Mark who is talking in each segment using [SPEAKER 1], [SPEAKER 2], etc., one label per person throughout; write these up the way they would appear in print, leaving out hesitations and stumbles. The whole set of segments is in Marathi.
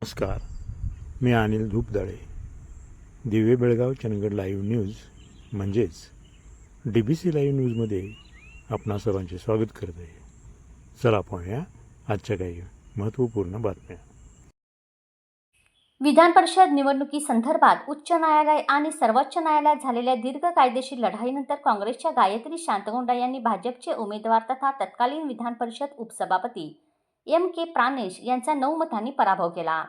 [SPEAKER 1] नमस्कार, मी अनिल धूपदाळे. दिवे बेळगाव चंदगड लाईव्ह न्यूज म्हणजेच DBC लाईव्ह न्यूजमध्ये आपणा सर्वांचे स्वागत करत आहे. चला पाहूया आजच्या काही महत्त्वपूर्ण बातम्या.
[SPEAKER 2] विधान परिषद निवडणुकीसंदर्भात उच्च न्यायालय आणि सर्वोच्च न्यायालयात झालेल्या दीर्घ कायदेशीर लढाईनंतर काँग्रेसच्या गायत्री शांतगोंडा यांनी भाजपचे उमेदवार तथा तत्कालीन विधान परिषद उपसभापती M.K. प्राणेश यांचा 9 मतांनी पराभव केला.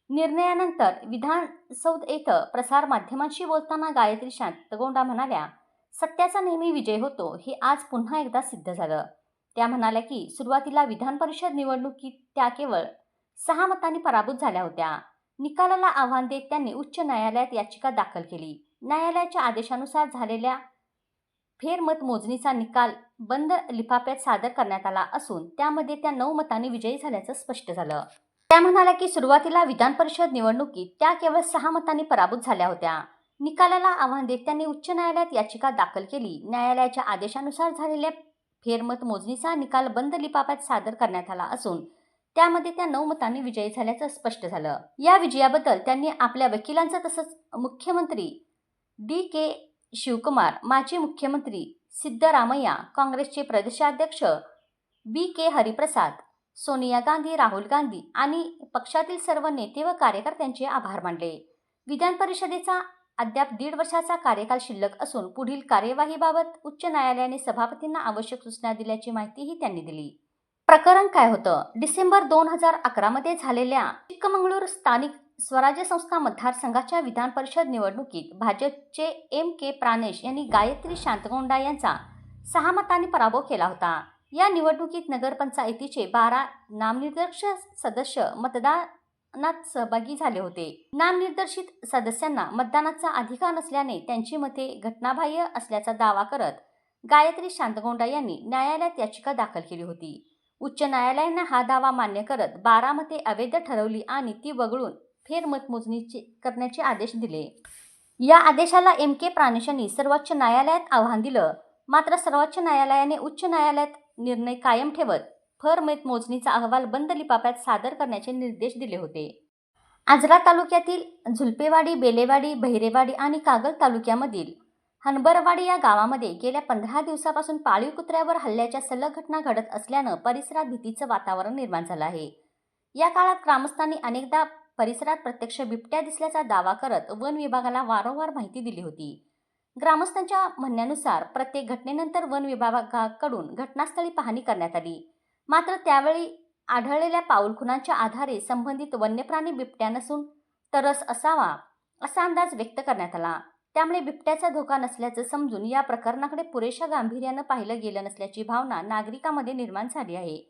[SPEAKER 2] निर्णयानंतर विधानसौध येथे प्रसार माध्यमांशी बोलताना गायत्री शांतगोंडा म्हणाल्या, सत्याचा नेहमी विजय होतो हे आज पुन्हा एकदा सिद्ध झालं. त्या म्हणाल्या की सुरुवातीला विधान परिषद निवडणुकीत त्या केवळ 6 मतांनी पराभूत झाल्या होत्या. निकालाला आव्हान देत त्यांनी उच्च न्यायालयात याचिका दाखल केली. न्यायालयाच्या आदेशानुसार झालेल्या फेरमतमोजणीचा निकाल बंद लिफाफ्यात सादर करण्यात आला असून त्यामध्ये त्या 9 मतांनी विजयी झाल्याचं स्पष्ट झालं. त्या म्हणाल्या की सुरुवातीला विधान परिषद निवडणुकीत त्या केवळ 6 मतांनी पराभूत झाल्या होत्या. निकालाला आव्हान देत त्यांनी उच्च न्यायालयात याचिका दाखल केली. न्यायालयाच्या आदेशानुसार झालेल्या फेरमतमोजणीचा निकाल बंद लिफाफ्यात सादर करण्यात आला असून त्यामध्ये त्या 9 मतांनी विजयी झाल्याचं स्पष्ट झालं. या विजयाबद्दल त्यांनी आपल्या वकिलांचं तसंच मुख्यमंत्री D.K. शिवकुमार, माजी मुख्यमंत्री सिद्धरामय्या, काँग्रेसचे प्रदेशाध्यक्ष B.K. हरिप्रसाद, सोनिया गांधी, राहुल गांधी आणि पक्षातील सर्व नेते व कार्यकर्त्यांचे आभार मानले. विधान परिषदेचा अद्याप 1.5 वर्षाचा कार्यकाल शिल्लक असून पुढील कार्यवाहीबाबत उच्च न्यायालयाने सभापतींना आवश्यक सूचना दिल्याची माहितीही त्यांनी दिली. प्रकरण काय होतं? डिसेंबर 2011 मध्ये झालेल्या चिक्कमंगळूर स्थानिक स्वराज्य संस्था मतदारसंघाच्या विधान परिषद निवडणुकीत भाजपचे M.K. प्राणेश यांनी गायत्री शांतगोंडा यांचा 6 मतांनी पराभव केला होता. या निवडणुकीत नगरपंचायतीचे 12 नामनिर्देशित सदस्य मतदानात सहभागी झाले होते. नामनिर्देशित सदस्यांना मतदानाचा अधिकार नसल्याने त्यांची मते घटनाबाह्य असल्याचा दावा करत गायत्री शांतगोंडा यांनी न्यायालयात याचिका दाखल केली होती. उच्च न्यायालयाने हा दावा मान्य करत 12 मते अवैध ठरवली आणि ती वगळून फेरमतमोजणी करण्याचे आदेश दिले. या आदेशाला M.K. प्राणेश यांनी सर्वोच्च न्यायालयात आव्हान दिलं. मात्र सर्वोच्च न्यायालयाने उच्च न्यायालयात निर्णय कायम ठेवत फेरमतमोजणीचा अहवाल बंद लिफाफ्यात सादर करण्याचे निर्देश दिले होते. आजरा तालुक्यातील झुलपेवाडी, बेलेवाडी, बहिरेवाडी आणि कागल तालुक्यामधील हनबरवाडी या गावामध्ये गेल्या 15 दिवसापासून पाळीव कुत्र्यावर हल्ल्याच्या सलग घटना घडत असल्यानं परिसरात भीतीचं वातावरण निर्माण झालं आहे. या काळात ग्रामस्थांनी अनेकदा परिसरात प्रत्यक्ष बिबट्या दिसल्याचा दावा करत वन विभागाला वारंवार माहिती दिली होती. ग्रामस्थांच्या म्हणण्यानुसार प्रत्येक घटनेनंतर वन विभागाकडून घटनास्थळी पाहणी करण्यात आली. मात्र त्यावेळी आढळलेल्या पाऊलखुणांच्या आधारे संबंधित वन्यप्राणी बिबट्या नसून तरस असावा असा अंदाज व्यक्त करण्यात आला. त्यामुळे बिबट्याचा धोका नसल्याचं समजून या प्रकरणाकडे पुरेशा गांभीर्यानं पाहिलं गेलं नसल्याची भावना नागरिकांमध्ये निर्माण झाली आहे.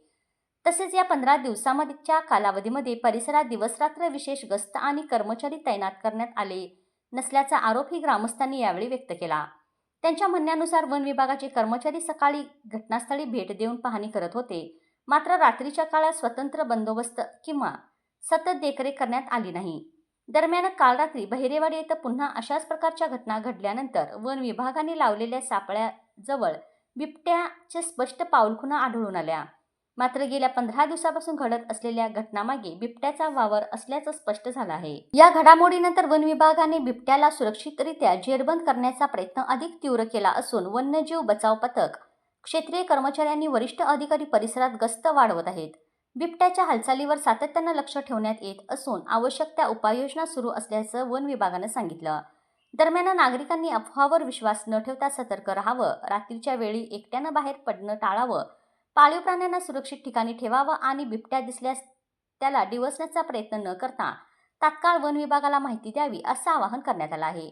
[SPEAKER 2] तसेच या 15 दिवसांच्या कालावधीमध्ये परिसरात दिवसरात्र विशेष गस्त आणि कर्मचारी तैनात करण्यात आले नसल्याचा आरोपही ग्रामस्थांनी यावेळी व्यक्त केला. त्यांच्या म्हणण्यानुसार वन विभागाचे कर्मचारी सकाळी घटनास्थळी भेट देऊन पाहणी करत होते. मात्र रात्रीच्या काळात स्वतंत्र बंदोबस्त किंवा सतत देखरेख करण्यात आली नाही. दरम्यान काल रात्री बहिरेवाडी येथे पुन्हा अशाच प्रकारच्या घटना घडल्यानंतर वन विभागाने लावलेल्या सापळ्याजवळ बिबट्याचे स्पष्ट पाऊलखुणा आढळून आल्या. मात्र गेल्या 15 दिवसापासून घडत असलेल्या घटनामागे बिबट्याचा वावर असल्याचं स्पष्ट झालं आहे. या घडामोडीनंतर वन विभागाने बिबट्याला सुरक्षितरित्या जेरबंद करण्याचा प्रयत्न अधिक तीव्र केला असून वन्यजीव बचाव पथक, क्षेत्रीय कर्मचाऱ्यांनी वरिष्ठ अधिकारी परिसरात गस्त वाढवत आहेत. बिबट्याच्या हालचालीवर सातत्यानं लक्ष ठेवण्यात येत असून आवश्यक त्या उपाययोजना सुरू असल्याचं वन विभागानं सांगितलं. दरम्यान नागरिकांनी अफवावर विश्वास न ठेवता सतर्क राहावं, रात्रीच्या वेळी एकट्यानं बाहेर पडणं टाळावं, पाळीव प्राण्यांना सुरक्षित ठिकाणी ठेवावं आणि बिबट्या दिसल्यास त्याला डिवचण्याचा प्रयत्न न करता तात्काळ वन विभागाला माहिती द्यावी असं आवाहन करण्यात आलं आहे.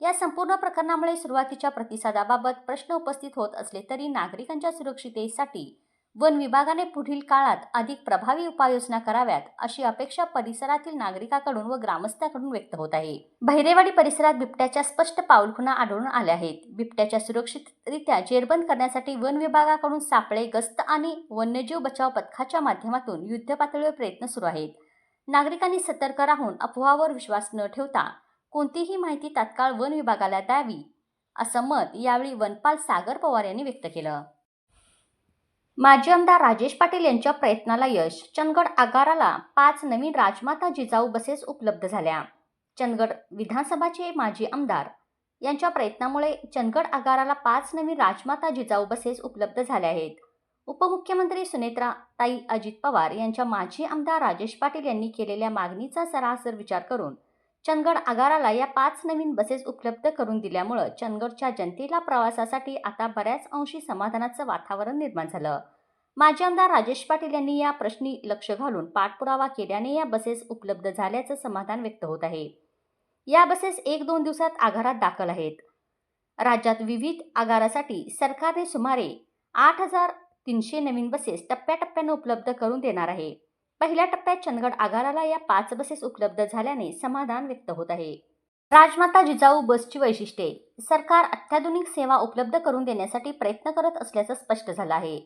[SPEAKER 2] या संपूर्ण प्रकरणामुळे सुरुवातीच्या प्रतिसादाबाबत प्रश्न उपस्थित होत असले तरी नागरिकांच्या सुरक्षिततेसाठी वन विभागाने पुढील काळात अधिक प्रभावी उपाययोजना कराव्यात अशी अपेक्षा परिसरातील नागरिकांकडून व ग्रामस्थांकडून व्यक्त होत आहे. बहिरेवाडी परिसरात बिबट्याच्या स्पष्ट पाऊलखुणा आढळून आल्या आहेत. बिबट्याच्या सुरक्षितरित्या जेरबंद करण्यासाठी वन विभागाकडून सापळे, गस्त आणि वन्यजीव बचाव पथकाच्या माध्यमातून युद्धपातळीवर प्रयत्न सुरू आहेत. नागरिकांनी सतर्क राहून अफवावर विश्वास न ठेवता कोणतीही माहिती तात्काळ वन विभागाला द्यावी असं मत यावेळी वनपाल सागर पवार यांनी व्यक्त केलं. माजी आमदार राजेश पाटील यांच्या प्रयत्नाला यश. चंदगड आगाराला 5 नवीन राजमाता जिजाऊ बसेस उपलब्ध झाल्या. चंदगड विधानसभाचे माजी आमदार यांच्या प्रयत्नामुळे चंदगड आगाराला 5 नवीन राजमाता जिजाऊ बसेस उपलब्ध झाल्या आहेत. उपमुख्यमंत्री सुनेत्राताई अजित पवार यांच्या माजी आमदार राजेश पाटील यांनी केलेल्या मागणीचा सरासर विचार करून चंदगड आगाराला या 5 नवीन बसेस उपलब्ध करून दिल्यामुळे चंदगडच्या जनतेला प्रवासासाठी आता बऱ्याच अंशी समाधानाचं वातावरण निर्माण झालं. माजी आमदार राजेश पाटील यांनी या प्रश्नी लक्ष घालून पाठपुरावा केल्याने या बसेस उपलब्ध झाल्याचं समाधान व्यक्त होत आहे. या बसेस 1-2 दिवसात आगारात दाखल आहेत. राज्यात विविध आगारासाठी सरकारने सुमारे 8,300 नवीन बसेस टप्प्याटप्प्याने उपलब्ध करून देणार आहे. पहिल्या टप्प्यात चंदगड आगाराला या 5 बसेस उपलब्ध झाल्याने समाधान व्यक्त होत आहे. राजमाता जिजाऊ बसची वैशिष्ट्ये. सरकार अत्याधुनिक सेवा उपलब्ध करून देण्यासाठी प्रयत्न करत असल्याचं स्पष्ट झालं आहे.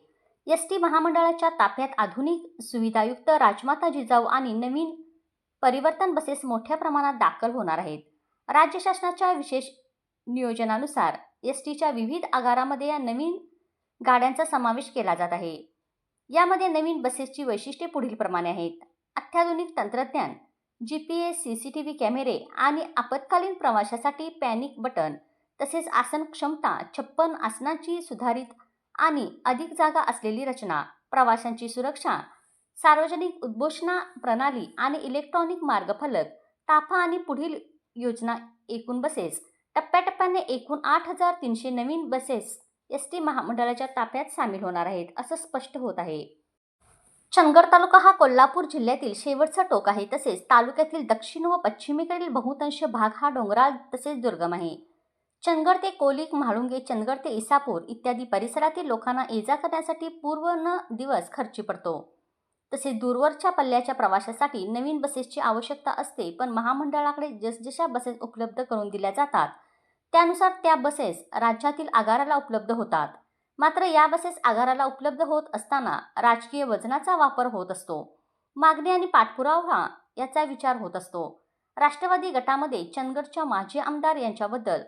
[SPEAKER 2] एसटी महामंडळाच्या ताफ्यात आधुनिक सुविधायुक्त राजमाता जिजाऊ आणि नवीन परिवर्तन बसेस मोठ्या प्रमाणात दाखल होणार आहेत. राज्य शासनाच्या विशेष नियोजनानुसार एसटीच्या विविध आगारामध्ये या नवीन गाड्यांचा समावेश केला जात आहे. यामध्ये नवीन बसेसची वैशिष्ट्ये पुढीलप्रमाणे आहेत. अत्याधुनिक तंत्रज्ञान, GPS, CCTV कॅमेरे आणि आपत्कालीन प्रवाशासाठी पॅनिक बटन, तसेच आसन क्षमता 56 आसनांची सुधारित आणि अधिक जागा असलेली रचना, प्रवाशांची सुरक्षा, सार्वजनिक उद्घोषणा प्रणाली आणि इलेक्ट्रॉनिक मार्गफलक, ताफा आणि पुढील योजना. एकूण बसेस टप्प्याटप्प्याने एकूण 8,300 नवीन बसेस एसटी महामंडळाच्या ताफ्यात सामील होणार आहेत, असं स्पष्ट होत आहे. चंदगड तालुका हा कोल्हापूर जिल्ह्यातील शेवटचा टोक आहे. तसेच तालुक्यातील दक्षिण व पश्चिमेकडील बहुतांश भाग हा डोंगराळ तसेच दुर्गम आहे. चंदगड ते कोलिक, म्हाळुंगे, चंदगड ते इसापूर इत्यादी परिसरातील लोकांना ये-जा करण्यासाठी पूर्ण दिवस खर्ची पडतो. तसेच दूरवरच्या पल्ल्याच्या प्रवासासाठी नवीन बसेसची आवश्यकता असते. पण महामंडळाकडे जसजशा बसेस उपलब्ध करून दिल्या जातात त्यानुसार त्या बसेस राज्यातील आगाराला उपलब्ध होतात. मात्र या बसेस आगाराला उपलब्ध होत असताना राजकीय वजनाचा वापर होत असतो. मागणी आणि पाठपुरावा याचा विचार होत असतो. राष्ट्रवादी गटामध्ये चंदगडच्या माजी आमदार यांच्याबद्दल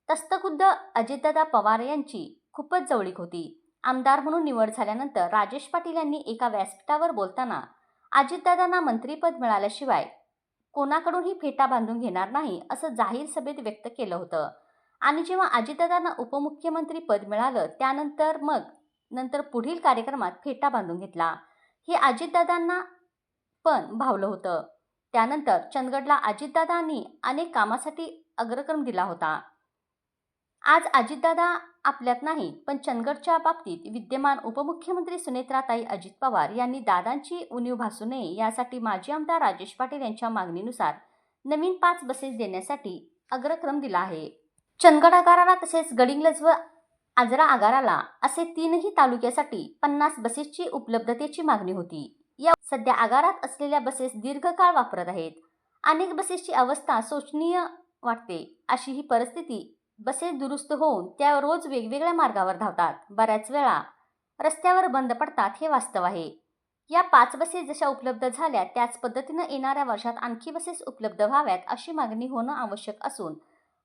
[SPEAKER 2] तस्तखुद्द अजितदादा पवार यांची खूपच जवळीक होती. आमदार म्हणून निवड झाल्यानंतर राजेश पाटील यांनी एका व्यासपीठावर बोलताना अजितदादांना मंत्रिपद मिळाल्याशिवाय कोणाकडूनही फेटा बांधून घेणार नाही असं जाहीर सभेत व्यक्त केलं होतं. आणि जेव्हा अजितदादांना उपमुख्यमंत्री पद मिळालं त्यानंतर पुढील कार्यक्रमात फेटा बांधून घेतला. हे अजितदादांना पण भावलं होतं. त्यानंतर चंदगडला अजितदादांनी अनेक कामासाठी अग्रक्रम दिला होता. आज अजितदादा आपल्यात नाहीत, पण चंदगडच्या बाबतीत विद्यमान उपमुख्यमंत्री सुनेत्राताई अजित पवार यांनी दादांची उणीव भासू नये यासाठी माजी आमदार राजेश पाटील यांच्या मागणीनुसार नवीन 5 बसेस देण्यासाठी अग्रक्रम दिला आहे. चंदगड आगाराला तसेच गडिंग्लज व आजरा आगाराला असे 3ही तालुक्यासाठी 50 बसेसची उपलब्धतेची मागणी होती. या सध्या आगारात असलेल्या बसेस दीर्घकाळ वापरत आहेत. अनेक बसेसची अवस्था शोचनीय वाटते. अशी ही परिस्थिती. बसेस दुरुस्त होऊन त्या रोज वेगवेगळ्या मार्गावर धावतात. बऱ्याच वेळा रस्त्यावर बंद पडतात, हे वास्तव आहे. या 5 बसेस जशा उपलब्ध झाल्या त्याच पद्धतीनं येणाऱ्या वर्षात आणखी बसेस उपलब्ध व्हाव्यात अशी मागणी होणं आवश्यक असून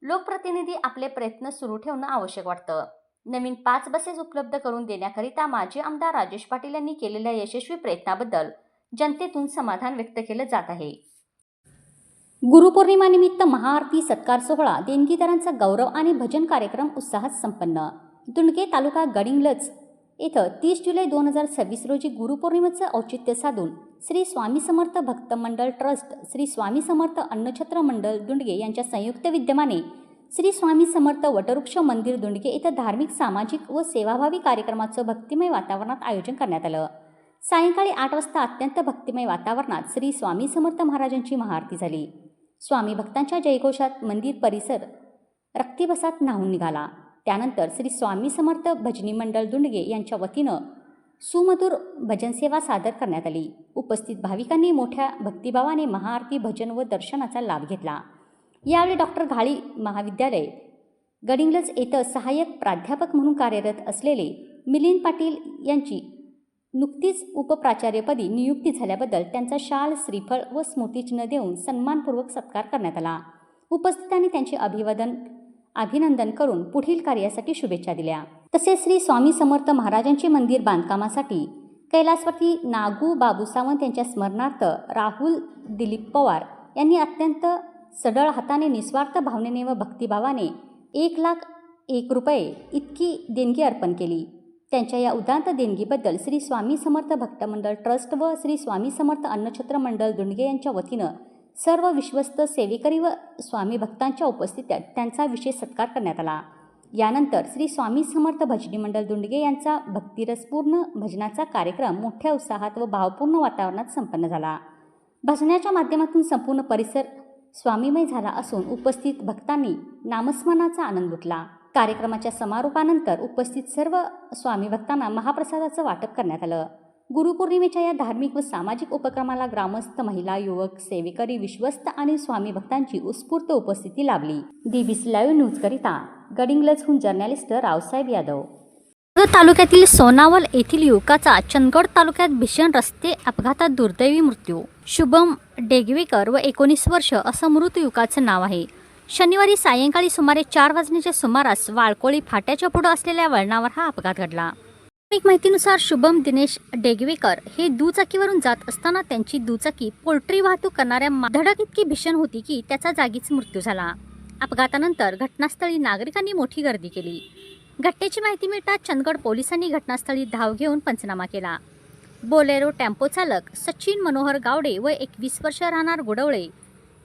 [SPEAKER 2] लोकप्रतिनिधी आपले प्रयत्न सुरू ठेवणं आवश्यक वाटतं. नवीन 5 बसेस उपलब्ध करून देण्याकरिता माजी आमदार राजेश पाटील यांनी केलेल्या यशस्वी प्रयत्नाबद्दल जनतेतून समाधान व्यक्त केलं जात आहे. गुरुपौर्णिमानिमित्त महाआरती सत्कार सोहळा, देणगीदारांचा गौरव आणि भजन कार्यक्रम उत्साहात संपन्न. दुंडगे तालुका गडिंग्लज येथे 30 जुलै 2026 रोजी गुरुपौर्णिमेचं औचित्य साधून श्री स्वामी समर्थ भक्त मंडळ ट्रस्ट, श्री स्वामी समर्थ अन्नछत्र मंडळ दुंडगे यांच्या संयुक्त विद्यमाने श्री स्वामी समर्थ वटवृक्ष मंदिर दुंडगे येथे धार्मिक, सामाजिक व सेवाभावी कार्यक्रमाचं भक्तिमय वातावरणात आयोजन करण्यात आलं. सायंकाळी 8 वाजता अत्यंत भक्तिमय वातावरणात श्री स्वामी समर्थ महाराजांची महाआरती झाली. स्वामी भक्तांच्या जयघोषात मंदिर परिसर रक्तिबसात न्हाऊन निघाला. त्यानंतर श्री स्वामी समर्थ भजनी मंडळ दुंडगे यांच्या वतीनं सुमधुर भजनसेवा सादर करण्यात आली. उपस्थित भाविकांनी मोठ्या भक्तिभावाने महाआरती, भजन व दर्शनाचा लाभ घेतला. यावेळी डॉक्टर घाळी महाविद्यालय गडिंग्लज येथे सहाय्यक प्राध्यापक म्हणून कार्यरत असलेले मिलिंद पाटील यांची नुकतीच उपप्राचार्यपदी नियुक्ती झाल्याबद्दल त्यांचा शाल, श्रीफळ व स्मृतिचिन्ह देऊन सन्मानपूर्वक सत्कार करण्यात आला. उपस्थितांनी त्यांचे अभिनंदन करून पुढील कार्यासाठी शुभेच्छा दिल्या. तसेच श्री स्वामी समर्थ महाराजांचे मंदिर बांधकामासाठी कैलासवासी नागू बाबू सावंत यांच्या स्मरणार्थ राहुल दिलीप पवार यांनी अत्यंत सढळ हाताने निस्वार्थ भावनेने व भक्तिभावाने 1,01,000 रुपये इतकी देणगी अर्पण केली. त्यांच्या या उदात्त देणगीबद्दल श्री स्वामी समर्थ भक्त मंडळ ट्रस्ट व श्री स्वामी समर्थ अन्नछत्र मंडळ दुंडगे यांच्या वतीनं सर्व विश्वस्त सेवेकरी व स्वामी भक्तांच्या उपस्थितीत त्यांचा विशेष सत्कार करण्यात आला. यानंतर श्री स्वामी समर्थ भजनी मंडळ दुंडगे यांचा भक्तिरसपूर्ण भजनाचा कार्यक्रम मोठ्या उत्साहात व भावपूर्ण वातावरणात संपन्न झाला. भजनाच्या माध्यमातून संपूर्ण परिसर स्वामीमय झाला असून उपस्थित भक्तांनी नामस्मरणाचा आनंद लुटला. कार्यक्रमाच्या समारोपानंतर उपस्थित सर्व स्वामी भक्तांना महाप्रसादाचं वाटप करण्यात आलं. गुरुपौर्णिमेच्या या धार्मिक व सामाजिक उपक्रमाला ग्रामस्थ, महिला, युवक, सेवेकरी, विश्वस्त आणि स्वामी भक्तांची उत्स्फूर्त उपस्थिती लाभली. डीबीसी लाईव्ह न्यूजकरिता गडिंग्लजहून जर्नलिस्ट रावसाहेब यादव. तालुक्यातील सोनावल येथील युवकाचा चंदगड तालुक्यात भीषण रस्ते अपघातात दुर्दैवी मृत्यू. शुभम डेगवेकर व 19 वर्ष असं मृत युवकाचं नाव आहे. शनिवारी सायंकाळी सुमारे 4 वाजण्याच्या सुमारास वाळकोळी फाट्याच्या पुढे असलेल्या वळणावर हा अपघात घडला. प्राथमिक माहितीनुसार शुभम दिनेश डेगवेकर हे दुचाकीवरून जात असताना त्यांची दुचाकी पोल्ट्री वाहतूक करणाऱ्या धडक इतकी भीषण होती की त्याचा जागीच मृत्यू झाला. अपघातानंतर घटनास्थळी नागरिकांनी मोठी गर्दी केली. घटनेची माहिती मिळताच चंदगड पोलिसांनी घटनास्थळी धाव घेऊन पंचनामा केला. बोलेरो टेम्पो चालक सचिन मनोहर गावडे व 21 वर्ष राहणार गुडवळे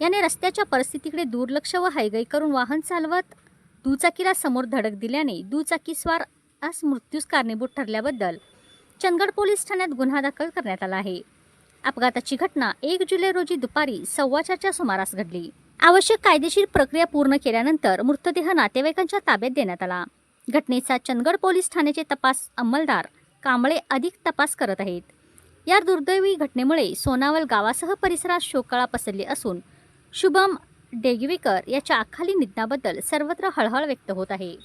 [SPEAKER 2] याने रस्त्याच्या परिस्थितीकडे दुर्लक्ष व हयगय करून वाहन चालवत दुचाकीला समोर धडक दिल्याने दुचाकीस्वार मृत्यूस कारणीभूत ठरल्याबद्दल चंदगड पोलीस ठाण्यात गुन्हा दाखल करण्यात आला आहे. अपघाताची घटना 1 जुलै रोजी दुपारी 4:15च्या सुमारास घडली. आवश्यक कायदेशीर प्रक्रिया पूर्ण केल्यानंतर मृतदेह नातेवाईकांच्या ताब्यात देण्यात आला. घटनेचा चंदगड पोलीस ठाण्याचे तपास अंमलदार कांबळे अधिक तपास करत आहेत. या दुर्दैवी घटनेमुळे सोनावल गावासह परिसरात शोककळा पसरली असून शुभम डेगवेकर याच्या अकाली निधनाबद्दल सर्वत्र हळहळ व्यक्त होत आहे.